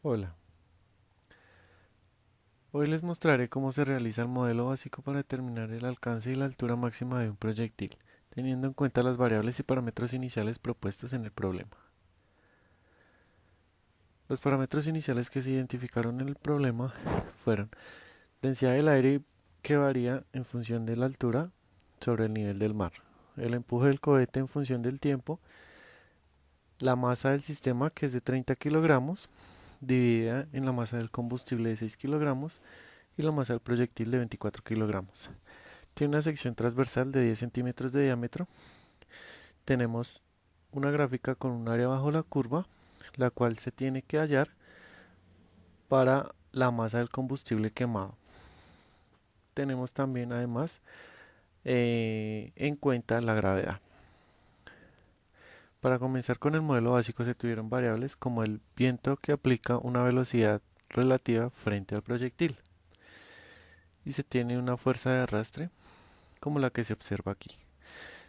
Hola, hoy les mostraré cómo se realiza el modelo básico para determinar el alcance y la altura máxima de un proyectil, teniendo en cuenta las variables y parámetros iniciales propuestos en el problema. Los parámetros iniciales que se identificaron en el problema fueron densidad del aire que varía en función de la altura sobre el nivel del mar, el empuje del cohete en función del tiempo, la masa del sistema que es de 30 kilogramos dividida en la masa del combustible de 6 kilogramos y la masa del proyectil de 24 kilogramos. Tiene una sección transversal de 10 centímetros de diámetro. Tenemos una gráfica con un área bajo la curva, la cual se tiene que hallar para la masa del combustible quemado. Tenemos también además en cuenta la gravedad. Para comenzar con el modelo básico se tuvieron variables como el viento que aplica una velocidad relativa frente al proyectil y se tiene una fuerza de arrastre como la que se observa aquí.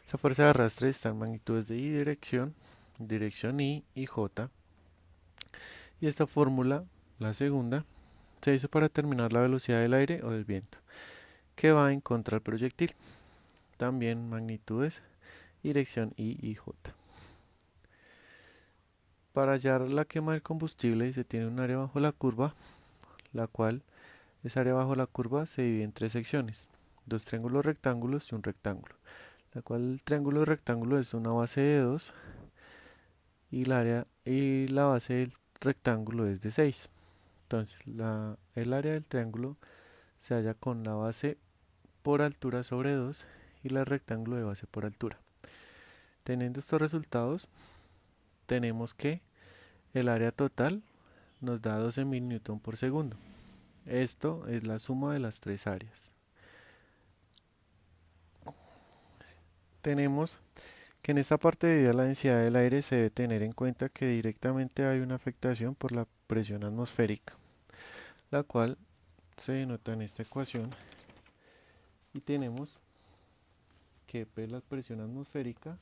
Esta fuerza de arrastre está en magnitudes de dirección I y J. Y esta fórmula, la segunda, se hizo para determinar la velocidad del aire o del viento, que va en contra del proyectil. También magnitudes, dirección I y J. Para hallar la quema del combustible se tiene un área bajo la curva, la cual esa área bajo la curva se divide en tres secciones, dos triángulos rectángulos y un rectángulo, la cual el triángulo rectángulo es una base de 2 y la base del rectángulo es de 6. Entonces, el área del triángulo se halla con la base por altura sobre 2 y el rectángulo de base por altura. Teniendo estos resultados, tenemos que el área total nos da 12.000 newton por segundo. Esto es la suma de las tres áreas. Tenemos que en esta parte debido a la densidad del aire se debe tener en cuenta que directamente hay una afectación por la presión atmosférica, la cual se denota en esta ecuación y tenemos que P es la presión atmosférica,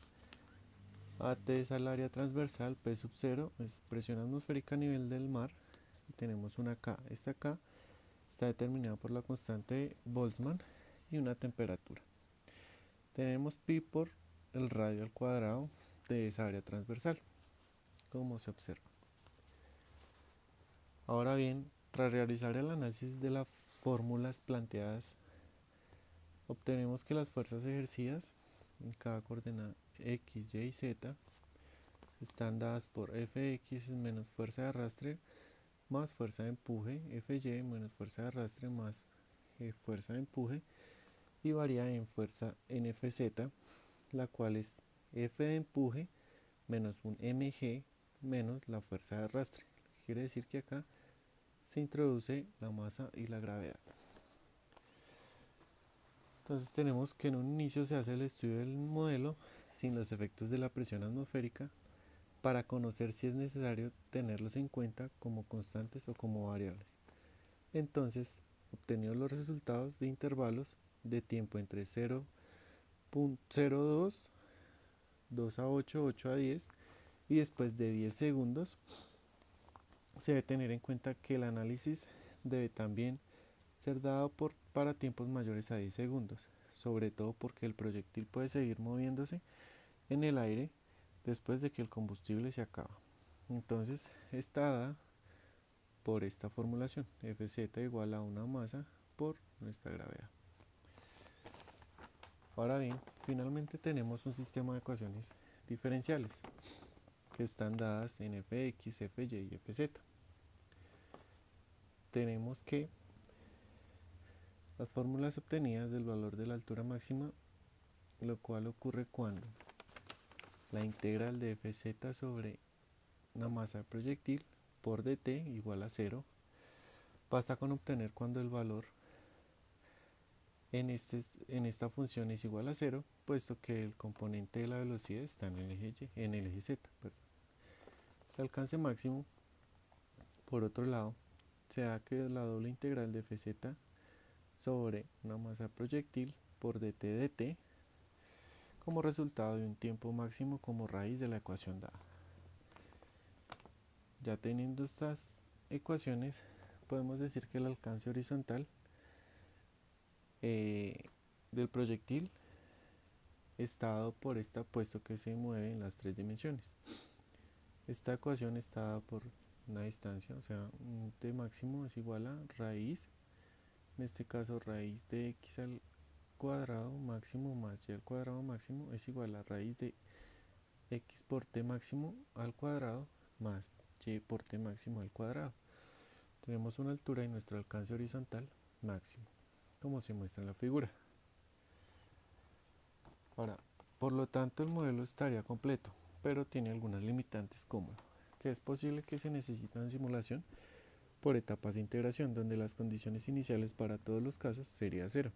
AT es el área transversal, P sub 0 es presión atmosférica a nivel del mar y tenemos una K. Esta K está determinada por la constante de Boltzmann y una temperatura. Tenemos pi por el radio al cuadrado de esa área transversal, como se observa. Ahora bien, tras realizar el análisis de las fórmulas planteadas, obtenemos que las fuerzas ejercidas en cada coordenada x, y y z están dadas por Fx menos fuerza de arrastre más fuerza de empuje, Fy menos fuerza de arrastre más fuerza de empuje y varía en fuerza en Fz, la cual es F de empuje menos un mg menos la fuerza de arrastre. Quiere decir que acá se introduce la masa y la gravedad. Entonces tenemos que en un inicio se hace el estudio del modelo sin los efectos de la presión atmosférica para conocer si es necesario tenerlos en cuenta como constantes o como variables. Entonces, obtenidos los resultados de intervalos de tiempo entre 0.02, 2 a 8, 8 a 10 y después de 10 segundos, se debe tener en cuenta que el análisis debe también ser dado para tiempos mayores a 10 segundos, sobre todo porque el proyectil puede seguir moviéndose en el aire después de que el combustible se acaba. Entonces, está dada por esta formulación, Fz igual a una masa por nuestra gravedad. Ahora bien, finalmente tenemos un sistema de ecuaciones diferenciales que están dadas en Fx, Fy y Fz. Tenemos que las fórmulas obtenidas del valor de la altura máxima, lo cual ocurre cuando la integral de Fz sobre una masa de proyectil por dt igual a 0, basta con obtener cuando el valor en esta función es igual a 0, puesto que el componente de la velocidad está en el eje z. Perdón. El alcance máximo, por otro lado, se da que la doble integral de Fz sobre una masa proyectil por dt como resultado de un tiempo máximo como raíz de la ecuación dada. Ya teniendo estas ecuaciones podemos decir que el alcance horizontal del proyectil está dado por este puesto que se mueve en las tres dimensiones. Esta ecuación está dada por una distancia, o sea, un t máximo es igual a raíz, en este caso raíz de x al cuadrado máximo más y al cuadrado máximo es igual a raíz de x por t máximo al cuadrado más y por t máximo al cuadrado. Tenemos una altura y nuestro alcance horizontal máximo, como se muestra en la figura. Ahora, por lo tanto el modelo estaría completo, pero tiene algunas limitantes como que es posible que se necesite una simulación por etapas de integración, donde las condiciones iniciales para todos los casos sería cero.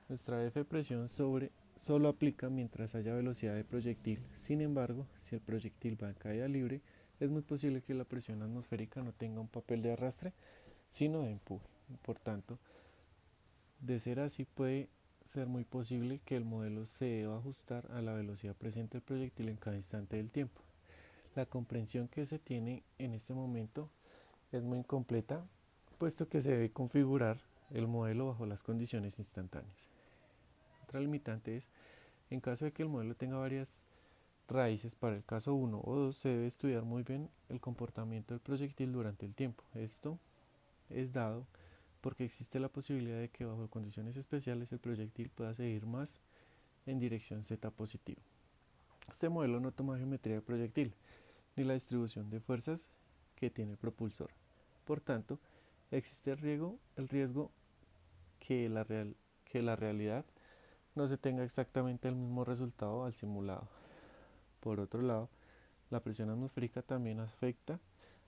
Nuestra F presión solo aplica mientras haya velocidad de proyectil. Sin embargo, si el proyectil va en caída libre, es muy posible que la presión atmosférica no tenga un papel de arrastre, sino de empuje. Por tanto, de ser así, puede ser muy posible que el modelo se deba ajustar a la velocidad presente del proyectil en cada instante del tiempo. La comprensión que se tiene en este momento es muy incompleta, puesto que se debe configurar el modelo bajo las condiciones instantáneas. Otra limitante es, en caso de que el modelo tenga varias raíces, para el caso 1 o 2 se debe estudiar muy bien el comportamiento del proyectil durante el tiempo. Esto es dado porque existe la posibilidad de que bajo condiciones especiales el proyectil pueda seguir más en dirección z positiva. Este modelo no toma geometría de proyectil ni la distribución de fuerzas que tiene el propulsor. Por tanto, existe el riesgo que la realidad no se tenga exactamente el mismo resultado al simulado. Por otro lado, la presión atmosférica también afecta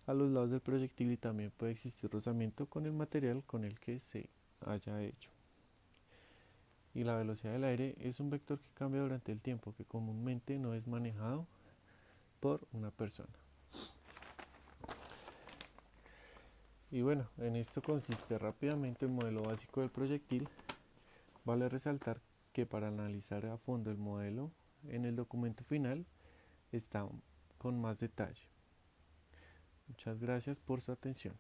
a los lados del proyectil y también puede existir rozamiento con el material con el que se haya hecho. Y la velocidad del aire es un vector que cambia durante el tiempo, que comúnmente no es manejado por una persona. Y bueno, en esto consiste rápidamente el modelo básico del proyectil. Vale resaltar que para analizar a fondo el modelo en el documento final está con más detalle. Muchas gracias por su atención.